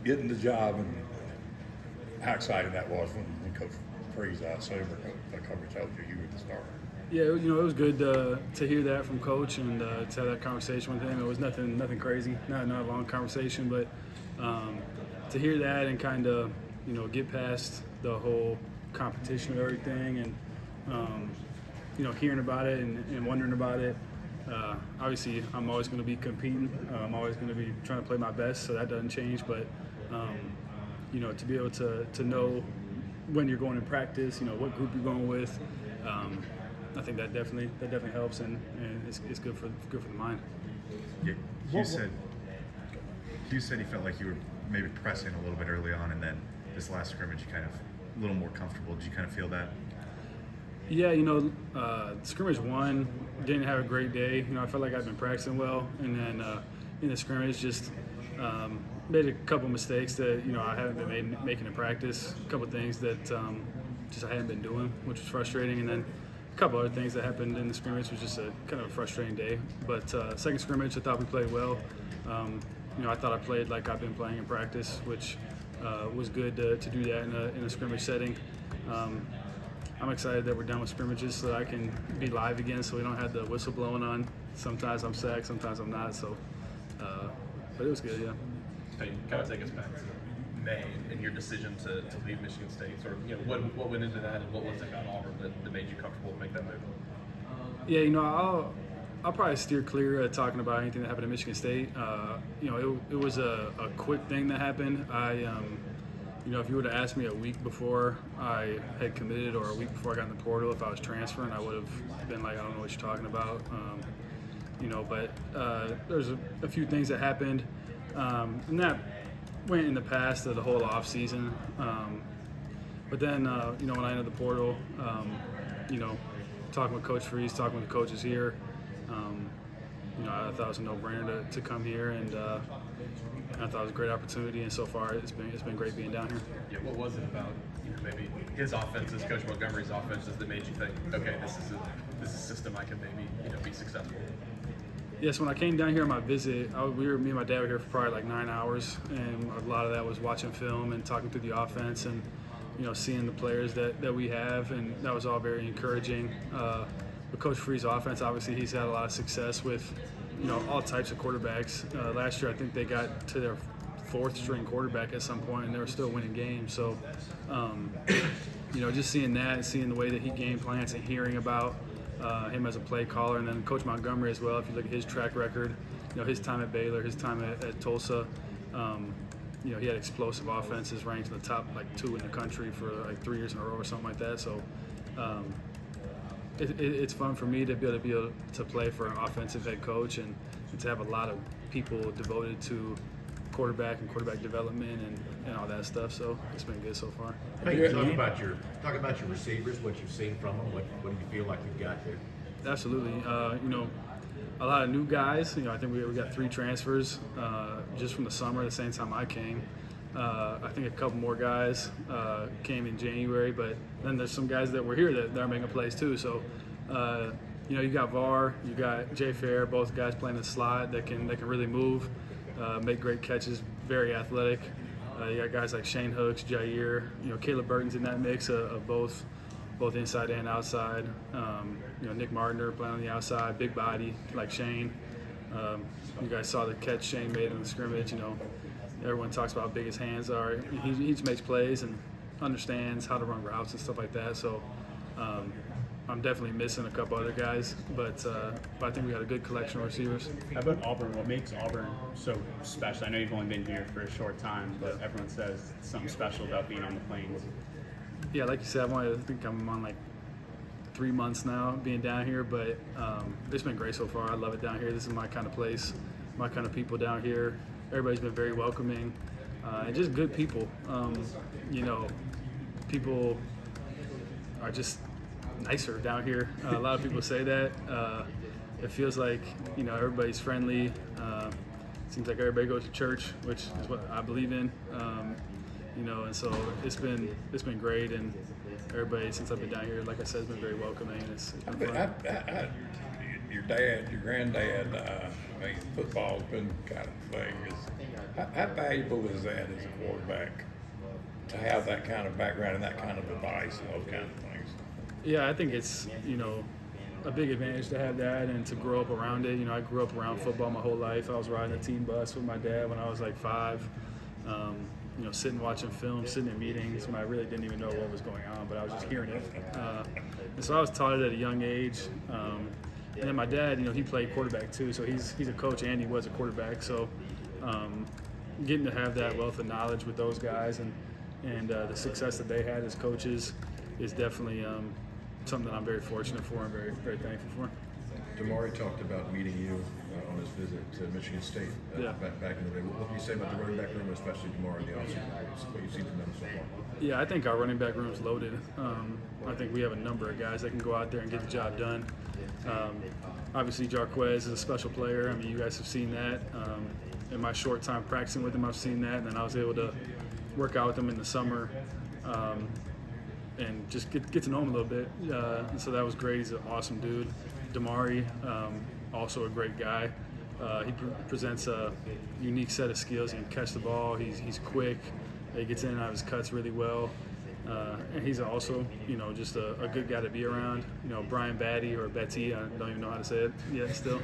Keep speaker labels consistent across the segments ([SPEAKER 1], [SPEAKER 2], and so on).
[SPEAKER 1] getting the job and how exciting that was when Coach Freeze, I assume, or Coach told you were the starter.
[SPEAKER 2] Yeah, it was good to hear that from Coach and to have that conversation with him. It was nothing crazy, not a long conversation, but to hear that and kind of get past the whole competition of everything and hearing about it and wondering about it. Obviously, I'm always going to be competing. I'm always going to be trying to play my best, so that doesn't change. But to be able to know when you're going to practice, what group you're going with. I think that definitely helps, and it's good for the mind.
[SPEAKER 3] Yeah, Hugh said he felt like you were maybe pressing a little bit early on, and then this last scrimmage, you kind of a little more comfortable. Did you kind of feel that?
[SPEAKER 2] Yeah, scrimmage one, didn't have a great day. I felt like I'd been practicing well, and then in the scrimmage just made a couple mistakes that I haven't been making in practice. A couple things that just I hadn't been doing, which was frustrating, and then a couple other things that happened in the scrimmage was just a kind of a frustrating day. But second scrimmage, I thought we played well. I thought I played like I've been playing in practice, which was good to do that in a scrimmage setting. I'm excited that we're done with scrimmages so that I can be live again, so we don't have the whistle blowing on. Sometimes I'm sacked, sometimes I'm not. So, but it was good, yeah.
[SPEAKER 4] Hey, kind of take us back to May and your decision to leave Michigan State. Sort of, what went into that, and what was it about Auburn that made you comfortable to make that move?
[SPEAKER 2] Yeah, I'll probably steer clear of talking about anything that happened at Michigan State. It was a quick thing that happened. If you would have asked me a week before I had committed or a week before I got in the portal if I was transferring, I would have been like, I don't know what you're talking about. But there's a few things that happened, and that went in the past of the whole off season. But then, when I entered the portal, talking with Coach Freeze, talking with the coaches here, I thought it was a no-brainer to come here, and I thought it was a great opportunity. And so far, it's been great being down here.
[SPEAKER 4] Yeah, what was it about maybe his offenses, Coach Montgomery's offenses, that made you think, okay, this is a system I can maybe be successful?
[SPEAKER 2] Yes, when I came down here on my visit, me and my dad were here for probably like 9 hours, and a lot of that was watching film and talking through the offense and seeing the players that we have, and that was all very encouraging. But Coach Free's offense, obviously, he's had a lot of success with all types of quarterbacks. Last year, I think they got to their fourth string quarterback at some point, and they were still winning games. So, just seeing that and seeing the way that he game plans and hearing about him as a play caller, and then Coach Montgomery as well. If you look at his track record, his time at Baylor, his time at Tulsa, he had explosive offenses ranked in the top 2 in the country for 3 years in a row or something like that. So it's fun for me to be able to play for an offensive head coach and to have a lot of people devoted to quarterback and quarterback development and all that stuff. So it's been good so far.
[SPEAKER 5] Hey, talk about your receivers, what you've seen from them. What do you feel like you've got there?
[SPEAKER 2] Absolutely. A lot of new guys. I think we got 3 transfers just from the summer, the same time I came. I think a couple more guys came in January, but then there's some guys that were here that are making plays too. So, you got VAR, you got Jay Fair, both guys playing the slot that can really move, make great catches, very athletic. You got guys like Shane Hooks, Jair, Caleb Burton's in that mix of both inside and outside. Nick Martiner playing on the outside, big body like Shane. You guys saw the catch Shane made in the scrimmage. Everyone talks about how big his hands are. He just makes plays and understands how to run routes and stuff like that. So I'm definitely missing a couple other guys, but I think we got a good collection of receivers.
[SPEAKER 6] How about Auburn? What makes Auburn so special? I know you've only been here for a short time, but everyone says something special about being on the Plains.
[SPEAKER 2] Yeah, like you said, I think I'm on 3 months now being down here, but it's been great so far. I love it down here. This is my kind of place, my kind of people down here. Everybody's been very welcoming and just good people. People are just nicer down here. A lot of people say that. It feels like everybody's friendly. Seems like everybody goes to church, which is what I believe in. And so it's been great, and everybody since I've been down here, like I said, has been very welcoming. It's been fun.
[SPEAKER 1] Your dad, your granddad, football's been kind of a thing. How valuable is that as a quarterback to have that kind of background and that kind of advice and those kind of things?
[SPEAKER 2] Yeah, I think it's, a big advantage to have that and to grow up around it. I grew up around football my whole life. I was riding a team bus with my dad when I was like 5. Sitting watching film, sitting in meetings when I really didn't even know what was going on, but I was just hearing it. And so I was taught it at a young age. And then my dad, he played quarterback too, so he's a coach and he was a quarterback. So getting to have that wealth of knowledge with those guys and the success that they had as coaches is definitely something that I'm very fortunate for and very, very thankful for.
[SPEAKER 7] Damari talked about meeting you on his visit to Michigan State back in the day. What can you say about the running back room, especially Damari in the offseason? What you've seen from them so far?
[SPEAKER 2] Yeah, I think our running back room's loaded. I think we have a number of guys that can go out there and get the job done. Obviously, Jarquez is a special player. I mean, you guys have seen that. In my short time practicing with him, I've seen that. And then I was able to work out with him in the summer and just get to know him a little bit. And so that was great. He's an awesome dude. Damari, also a great guy. He presents a unique set of skills. He can catch the ball. He's quick. He gets in and out of his cuts really well. And he's also, just a good guy to be around. Brian Batty or Betty, I don't even know how to say it yet still.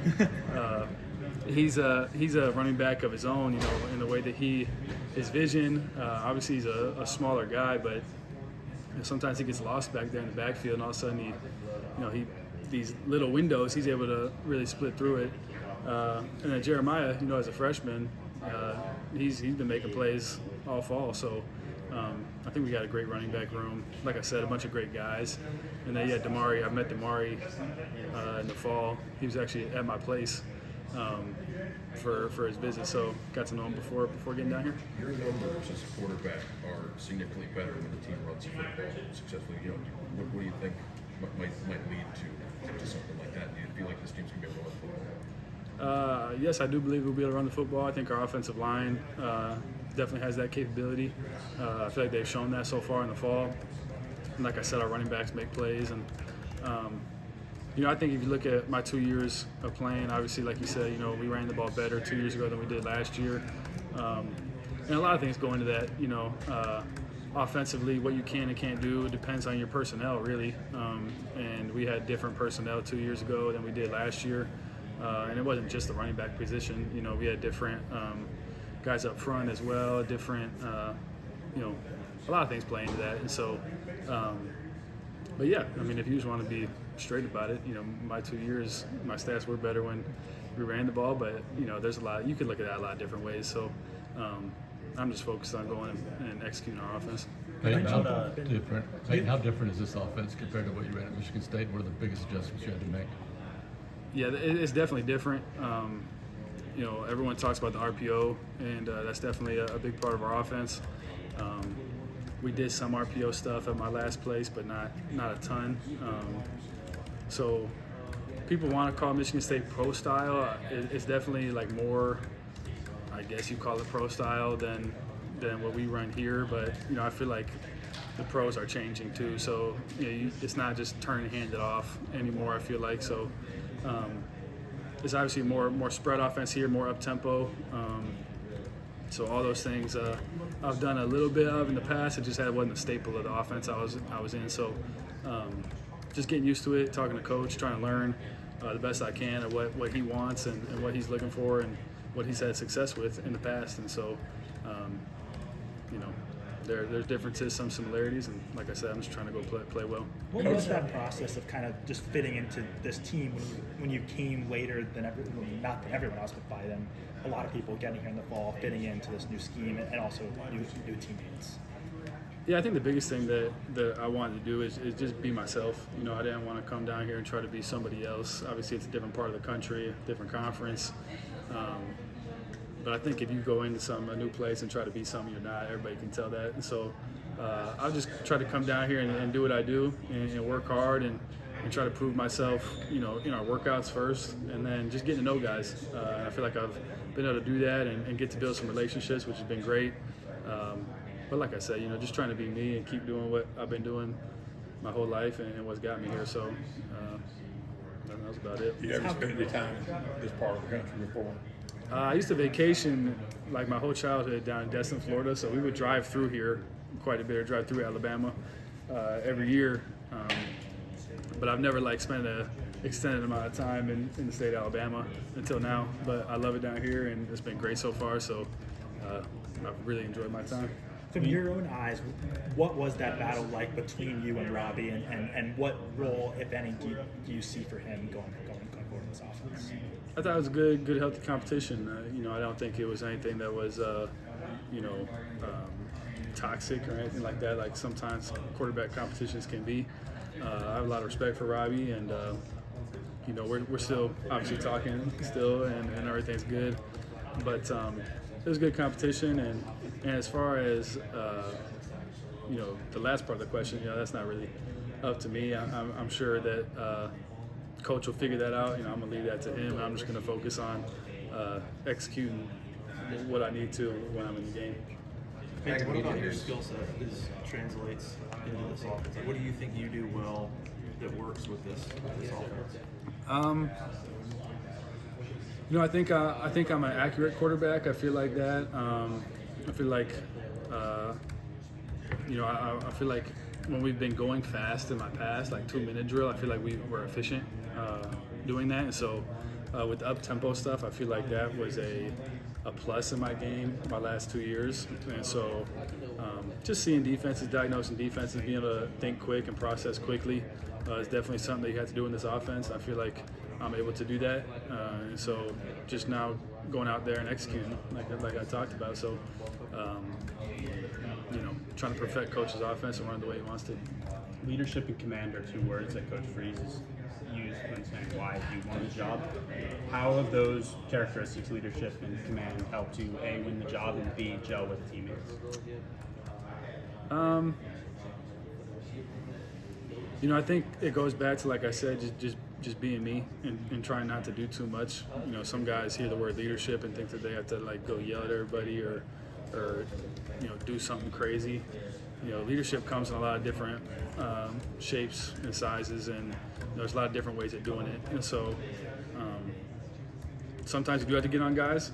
[SPEAKER 2] He's a running back of his own, in the way that his vision, obviously he's a smaller guy, but sometimes he gets lost back there in the backfield, and all of a sudden these little windows, he's able to really split through it. And then Jeremiah, as a freshman, he's been making plays all fall. So I think we got a great running back room. Like I said, a bunch of great guys. And then Damari, I met Damari in the fall. He was actually at my place for his visit, so got to know him before getting down here.
[SPEAKER 7] Your numbers as a quarterback are significantly better when the team runs the football successfully. What do you think might lead to something like that? Do you feel like this team's going to be able to run the football?
[SPEAKER 2] Yes, I do believe we'll be able to run the football. I think our offensive line definitely has that capability. I feel like they've shown that so far in the fall. And like I said, our running backs make plays. And, I think if you look at my 2 years of playing, obviously, like you said, we ran the ball better 2 years ago than we did last year. And a lot of things go into that, offensively, what you can and can't do, it depends on your personnel, really. And we had different personnel 2 years ago than we did last year. And it wasn't just the running back position. We had different guys up front as well, different, a lot of things play into that. And so, but yeah, I mean, if you just want to be straight about it, my 2 years, my stats were better when we ran the ball, but, there's a lot, you could look at that a lot of different ways. So I'm just focused on going and executing our offense.
[SPEAKER 8] Payton, how different is this offense compared to what you ran at Michigan State? What are the biggest adjustments you had to make?
[SPEAKER 2] Yeah, it's definitely different. Everyone talks about the RPO, and that's definitely a big part of our offense. We did some RPO stuff at my last place, but not a ton. So people want to call Michigan State pro style. It's definitely like more, I guess you call it pro style than what we run here. But I feel like the pros are changing too. So it's not just turn and hand it off anymore. I feel like so. It's obviously more spread offense here, more up tempo. So all those things I've done a little bit of in the past. It just wasn't a staple of the offense I was in. So just getting used to it, talking to coach, trying to learn the best I can of what he wants and what he's looking for and what he's had success with in the past. And so there's differences, some similarities, and like I said, I'm just trying to go play well.
[SPEAKER 9] What was that process of kind of just fitting into this team when you came later than not than everyone else, but by then a lot of people getting here in the fall, fitting into this new scheme and also new teammates?
[SPEAKER 2] Yeah, I think the biggest thing that I wanted to do is just be myself. I didn't want to come down here and try to be somebody else. Obviously, it's a different part of the country, different conference. But I think if you go into a new place and try to be something you're not, everybody can tell that. And so I'll just try to come down here and do what I do and work hard and try to prove myself, in our workouts first, and then just getting to know guys. I feel like I've been able to do that and get to build some relationships, which has been great. But like I said, just trying to be me and keep doing what I've been doing my whole life and what's got me here. So that was about it.
[SPEAKER 1] You ever spent any time in this part of the country before?
[SPEAKER 2] I used to vacation like my whole childhood down in Destin, Florida, so we would drive through here quite a bit, or drive through Alabama every year. But I've never like spent an extended amount of time in the state of Alabama until now. But I love it down here, and it's been great so far. So I've really enjoyed my time.
[SPEAKER 9] From your own eyes, what was that battle like between you and Robby, and what role, if any, do you see for him going forward in this offense?
[SPEAKER 2] I thought it was a good, healthy competition. I don't think it was anything that was, toxic or anything like that. Like sometimes quarterback competitions can be. I have a lot of respect for Robby, and we're still obviously talking still, and everything's good. But it was good competition, and as far as the last part of the question, that's not really up to me. I'm sure that coach will figure that out. I'm gonna leave that to him. I'm just gonna focus on executing what I need to when I'm in the game.
[SPEAKER 10] Payton, what about your skill set translates into this offense? Like, what do you think you do well that works with this offense?
[SPEAKER 2] I think I'm an accurate quarterback. I feel like that. I feel like I feel like when we've been going fast in my past, like 2-minute drill, I feel like we were efficient doing that. And so with the up-tempo stuff, I feel like that was a plus in my game my last 2 years. And so just seeing defenses, diagnosing defenses, being able to think quick and process quickly is definitely something that you have to do in this offense. I feel like I'm able to do that. And so just now going out there and executing like I talked about. So, trying to perfect Coach's offense and run the way he wants to.
[SPEAKER 6] Leadership and command are 2 words that Coach Freeze has used when saying why he won the job. How have those characteristics, leadership and command, helped you A, win the job, and B, gel with teammates?
[SPEAKER 2] I think it goes back to, like I said, just being me and trying not to do too much. Some guys hear the word leadership and think that they have to like go yell at everybody or do something crazy. Leadership comes in a lot of different shapes and sizes, and there's a lot of different ways of doing it. And so sometimes you do have to get on guys.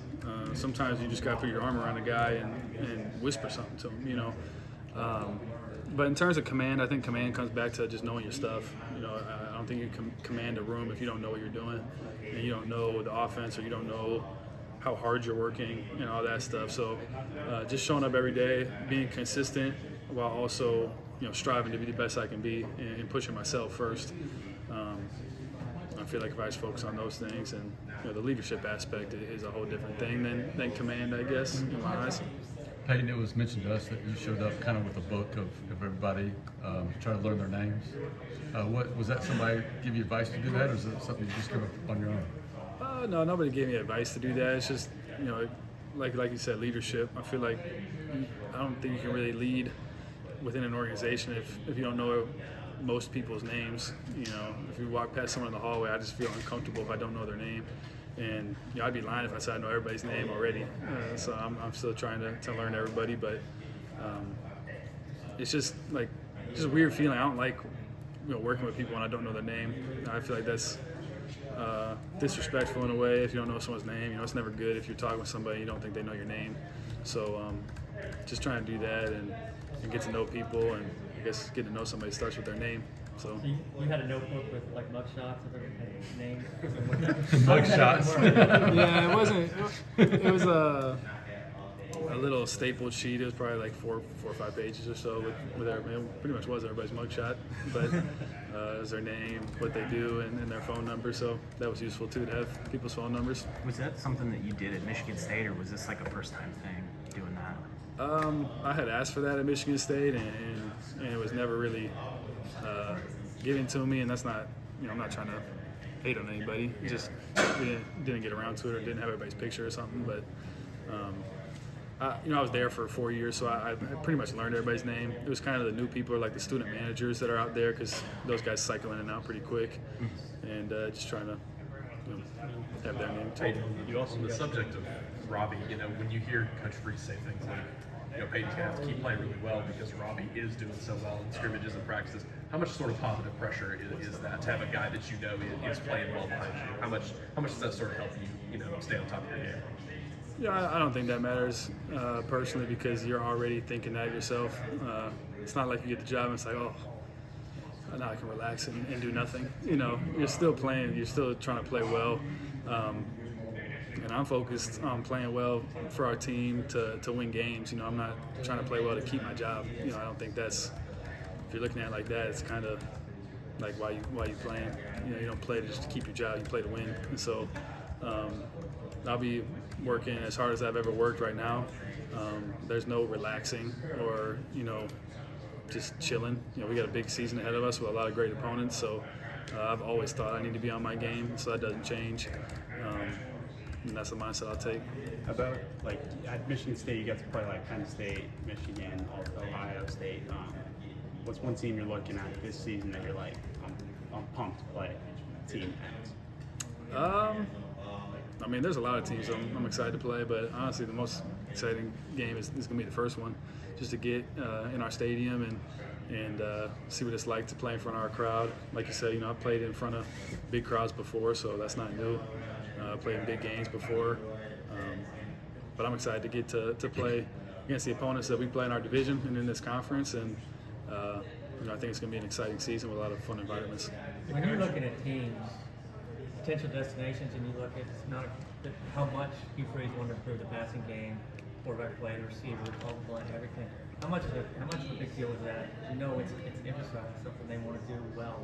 [SPEAKER 2] Sometimes you just got to put your arm around a guy and whisper something to him. But in terms of command, I think command comes back to just knowing your stuff. I don't think you can command a room if you don't know what you're doing, and you don't know the offense, or you don't know how hard you're working and all that stuff. So just showing up every day, being consistent, while also striving to be the best I can be and pushing myself first. I feel like if I just focus on those things, and the leadership aspect is a whole different thing than command, I guess, in my eyes.
[SPEAKER 8] Payton, it was mentioned to us that you showed up kind of with a book of everybody, trying to learn their names. What was that? Somebody give you advice to do that, or is it something you just come up on your own?
[SPEAKER 2] No, nobody gave me advice to do that. It's just like you said, leadership. I feel like I don't think you can really lead within an organization if you don't know most people's names. If you walk past someone in the hallway, I just feel uncomfortable if I don't know their name. And I'd be lying if I said I know everybody's name already. So I'm still trying to learn everybody, but it's just a weird feeling. I don't like working with people when I don't know their name. I feel like that's disrespectful in a way if you don't know someone's name. It's never good if you're talking with somebody and you don't think they know your name. So just trying to do that and get to know people, and I guess getting to know somebody starts with their name. So
[SPEAKER 11] you had a notebook with like mugshots of everybody's name.
[SPEAKER 8] Mugshots.
[SPEAKER 2] Yeah, it wasn't. It was a little stapled sheet. It was probably like 4 or 5 pages or so with everybody. It pretty much was everybody's mugshot, but it was their name, what they do, and their phone number. So that was useful too, to have people's phone numbers.
[SPEAKER 12] Was that something that you did at Michigan State, or was this like a first-time thing doing that?
[SPEAKER 2] I had asked for that at Michigan State, and it was never really given to me. And that's not, I'm not trying to hate on anybody. It just we didn't get around to it, or didn't have everybody's picture or something. But I was there for 4 years, so I pretty much learned everybody's name. It was kind of the new people, like the student managers that are out there, because those guys cycle in and out pretty quick, and just trying to have their name
[SPEAKER 4] Hey,
[SPEAKER 2] told.
[SPEAKER 4] you also on the subject of Robby, when you hear Coach Freeze say things like, Payton's gonna have to keep playing really well because Robby is doing so well in scrimmages and practices. How much sort of positive pressure is that to have a guy that is playing well behind you? How much does that sort of help you, stay on top of your game?
[SPEAKER 2] Yeah, I don't think that matters personally because you're already thinking that yourself. It's not like you get the job and it's like, oh, now I can relax and do nothing. You're still playing. You're still trying to play well. And I'm focused on playing well for our team to win games. I'm not trying to play well to keep my job. I don't think that's, if you're looking at it like that, it's kind of like why you playing. You don't play just to keep your job. You play to win. And so I'll be working as hard as I've ever worked right now. There's no relaxing or just chilling. We got a big season ahead of us with a lot of great opponents. So I've always thought I need to be on my game, so that doesn't change. And that's the mindset I'll take.
[SPEAKER 6] About at Michigan State, you got to play Penn State, Michigan, Ohio State. What's one team you're looking at this season that you're like, I'm pumped to play team X?
[SPEAKER 2] There's a lot of teams I'm excited to play, but honestly, the most exciting game is going to be the first one, just to get in our stadium and see what it's like to play in front of our crowd. Like you said, I've played in front of big crowds before, so that's not new. Played in big games before, but I'm excited to get to play against the opponents that we play in our division and in this conference, and I think it's going to be an exciting season with a lot of fun environments.
[SPEAKER 11] When you're looking at teams, potential destinations, and you look at how much Hugh Freeze wanted to improve the passing game, quarterback play, the receiver, ball play, everything. How much of a big deal is that? It's emphasized something they want to do well.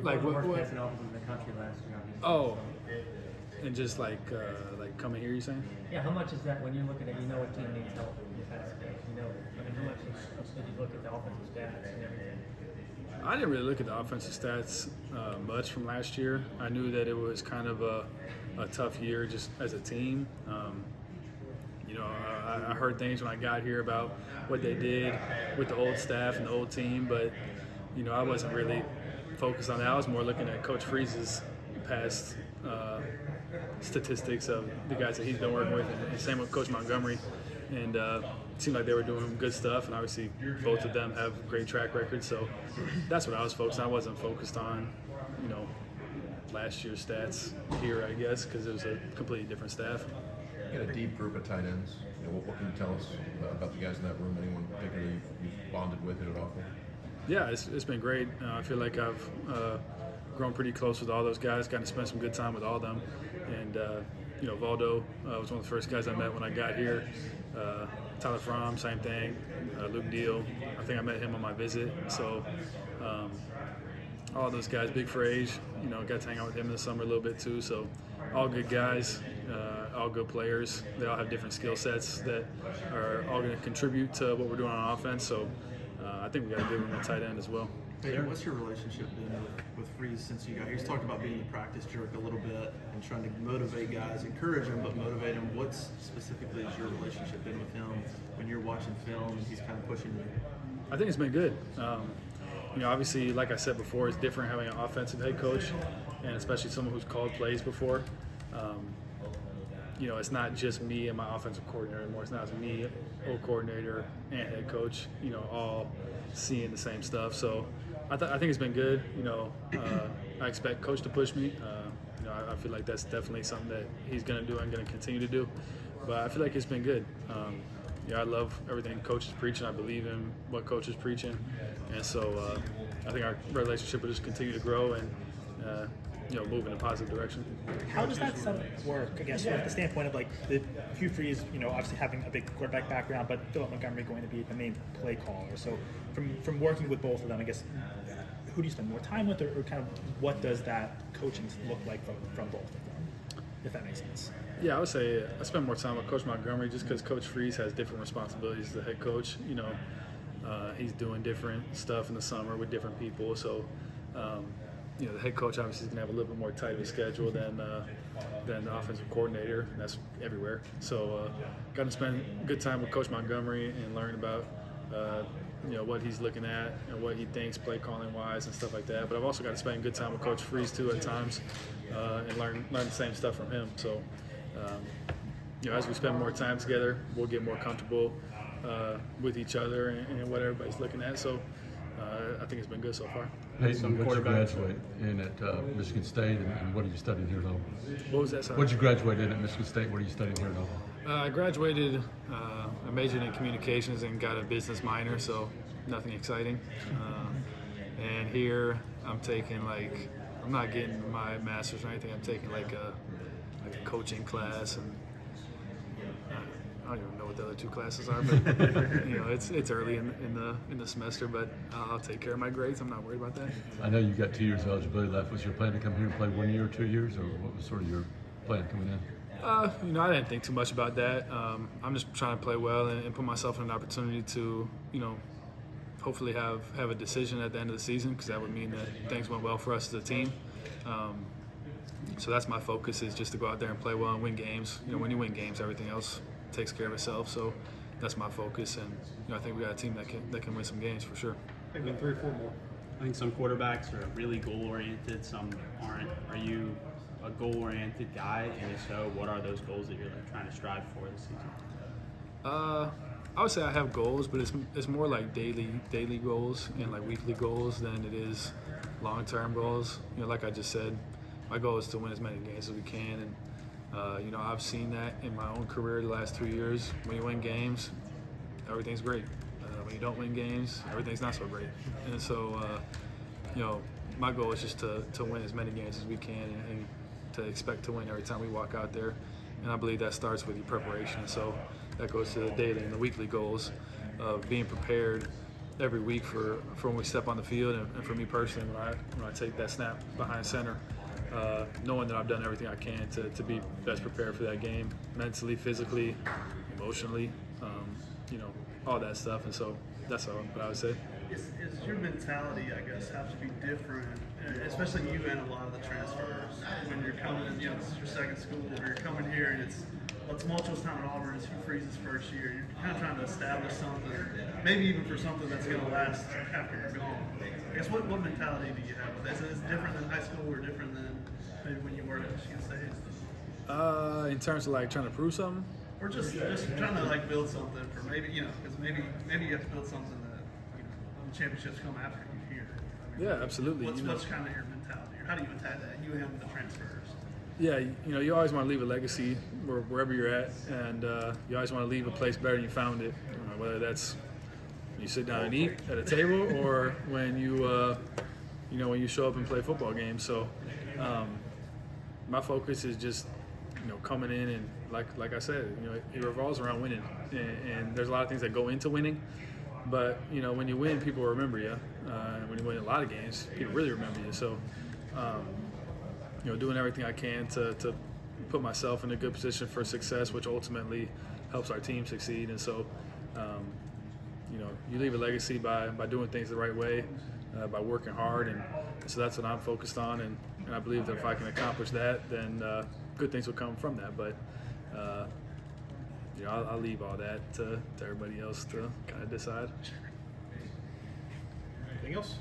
[SPEAKER 2] Like
[SPEAKER 11] the
[SPEAKER 2] what?
[SPEAKER 11] worst passing offense in the country last year. Obviously.
[SPEAKER 2] Oh, and just like coming here, you saying?
[SPEAKER 11] Yeah, how much is that when you're looking at what team needs help in the passing game? How much did you look at the offensive stats and everything?
[SPEAKER 2] I didn't really look at the offensive stats much from last year. I knew that it was kind of a tough year just as a team. I heard things when I got here about what they did with the old staff and the old team, but I wasn't really focused on that. I was more looking at Coach Freeze's past statistics of the guys that he's been working with, and same with Coach Montgomery. And it seemed like they were doing good stuff, and obviously both of them have great track records. So that's what I was focused on. I wasn't focused on, last year's stats here, I guess, because it was a completely different staff.
[SPEAKER 7] You got a deep group of tight ends. What can you tell us about the guys in that room? Anyone particularly you've bonded with, hit it off with?
[SPEAKER 2] Yeah, it's been great. I feel like I've grown pretty close with all those guys, gotten to spend some good time with all of them. And, Valdo was one of the first guys I met when I got here. Tyler Fromm, same thing. Luke Deal, I think I met him on my visit. So all those guys, Big Frage, got to hang out with him in the summer a little bit too. So all good guys, all good players. They all have different skill sets that are all going to contribute to what we're doing on offense. So I think we got a good one at tight end as well.
[SPEAKER 10] Hey, what's your relationship been with Freeze since you got here? He's talked about being the practice jerk a little bit and trying to motivate guys, encourage them, but motivate them. What's specifically has your relationship been with him when you're watching film and he's kind of pushing you?
[SPEAKER 2] I think it's been good. Obviously, like I said before, it's different having an offensive head coach, and especially someone who's called plays before. It's not just me and my offensive coordinator anymore. It's not just me, O-coordinator, and head coach, all seeing the same stuff. So I think it's been good. I expect coach to push me. I feel like that's definitely something that he's going to do and going to continue to do. But I feel like it's been good. I love everything coach is preaching. I believe in what coach is preaching. And so I think our relationship will just continue to grow and move in a positive direction.
[SPEAKER 9] How does that setup work? I guess from the standpoint of the Hugh Freeze, obviously having a big quarterback background, but Philip Montgomery going to be the main play caller. So from working with both of them, I guess who do you spend more time with, or kind of what does that coaching look like from both of them, if that makes sense?
[SPEAKER 2] Yeah, I would say I spend more time with Coach Montgomery just because Coach Freeze has different responsibilities as a head coach. He's doing different stuff in the summer with different people, so. The head coach obviously is going to have a little bit more tight of a schedule than the offensive coordinator, and that's everywhere. So got to spend good time with Coach Montgomery and learn about what he's looking at and what he thinks play calling wise and stuff like that. But I've also got to spend good time with Coach Freeze too at times and learn the same stuff from him. So as we spend more time together, we'll get more comfortable with each other and what everybody's looking at. So I think it's been good so far.
[SPEAKER 8] Payton, what did you graduate in at Michigan State, and what are you studying here at Auburn?
[SPEAKER 2] What was that, sorry?
[SPEAKER 8] What did you graduate in at Michigan State? What are you studying here at Auburn?
[SPEAKER 2] I graduated, I majored in communications and got a business minor, so nothing exciting. And here I'm taking I'm not getting my master's or anything. I'm taking like a coaching class, and I don't even know what the other two classes are, but it's early in the semester, but I'll take care of my grades. I'm not worried about that.
[SPEAKER 8] I know you got 2 years of eligibility left. Was your plan to come here and play 1 year or 2 years, or what was sort of your plan coming in?
[SPEAKER 2] I didn't think too much about that. I'm just trying to play well and put myself in an opportunity to, hopefully have a decision at the end of the season, because that would mean that things went well for us as a team. So that's my focus, is just to go out there and play well and win games. When you win games, everything else takes care of itself. So that's my focus, and I think we got a team that can win some games for sure.
[SPEAKER 6] Maybe 3 or 4 more. I think some quarterbacks are really goal-oriented, some aren't. Are you a goal-oriented guy, and if so, what are those goals that you're trying to strive for this season?
[SPEAKER 2] I would say I have goals, but it's more like daily goals and like weekly goals than it is long-term goals. Like I just said, my goal is to win as many games as we can, and I've seen that in my own career the last 2 years. When you win games, everything's great. When you don't win games, everything's not so great. And so, my goal is just to win as many games as we can and to expect to win every time we walk out there. And I believe that starts with your preparation. So that goes to the daily and the weekly goals of being prepared every week for when we step on the field, and for me personally, when I take that snap behind center, knowing that I've done everything I can to be best prepared for that game, mentally, physically, emotionally, all that stuff. And so that's what I would say.
[SPEAKER 10] Is your mentality, I guess, have to be different, especially you and a lot of the transfers, when you're coming in, this is your second school, or you're coming here and it's tumultuous time at Auburn, it's Hugh Freeze's first year, you're kind of trying to establish something, maybe even for something that's going to last after you're gone. I guess what mentality do you have with this? Is it different than high school, or different than maybe when you were at Michigan State?
[SPEAKER 2] In terms of trying to prove something?
[SPEAKER 10] Or just trying to build something for maybe, because maybe you have to build something that, when the championships come after you here.
[SPEAKER 2] Yeah, absolutely.
[SPEAKER 10] What's kind of your mentality, or how do you attack that? You and the transfers.
[SPEAKER 2] Yeah, you always want to leave a legacy wherever you're at, and you always want to leave a place better than you found it. Whether that's when you sit down and eat at a table, or when you when you show up and play football games. So my focus is just coming in, and like I said, it revolves around winning, and there's a lot of things that go into winning. But when you win, people remember you. And when you win a lot of games, people really remember you. So doing everything I can to put myself in a good position for success, which ultimately helps our team succeed. And so you leave a legacy by doing things the right way, by working hard, and so that's what I'm focused on. And I believe that if I can accomplish that, then good things will come from that. But I'll leave all that to everybody else to kind of decide.
[SPEAKER 10] Anything else?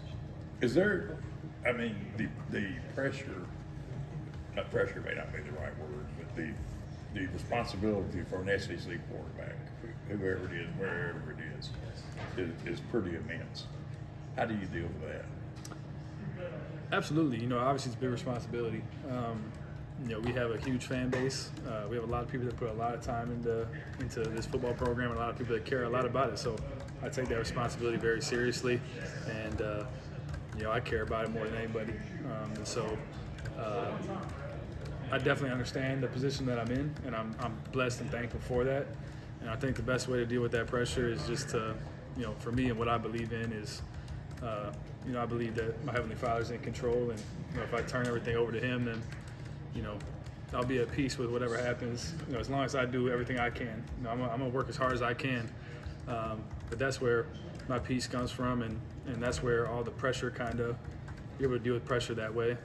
[SPEAKER 1] Is there, the pressure, not pressure may not be the right word, but the responsibility for an SEC quarterback, whoever it is, wherever it is pretty immense. How do you deal with that?
[SPEAKER 2] Absolutely. Obviously it's a big responsibility. We have a huge fan base. We have a lot of people that put a lot of time into this football program, and a lot of people that care a lot about it. So I take that responsibility very seriously, and I care about it more than anybody. And so I definitely understand the position that I'm in, and I'm blessed and thankful for that. And I think the best way to deal with that pressure is just to, for me and what I believe in is, I believe that my Heavenly Father's in control, and if I turn everything over to Him, then I'll be at peace with whatever happens. As long as I do everything I can. I'm gonna work as hard as I can. But that's where my peace comes from, and that's where all the pressure you're able to deal with pressure that way.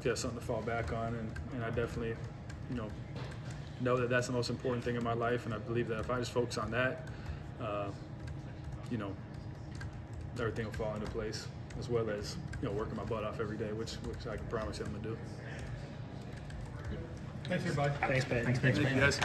[SPEAKER 2] You have something to fall back on, and I definitely, know that that's the most important thing in my life, and I believe that if I just focus on that, everything will fall into place, as well as working my butt off every day, which I can promise you I'm gonna do.
[SPEAKER 9] Thanks, everybody. Thanks, Payton.
[SPEAKER 2] Thank you, guys.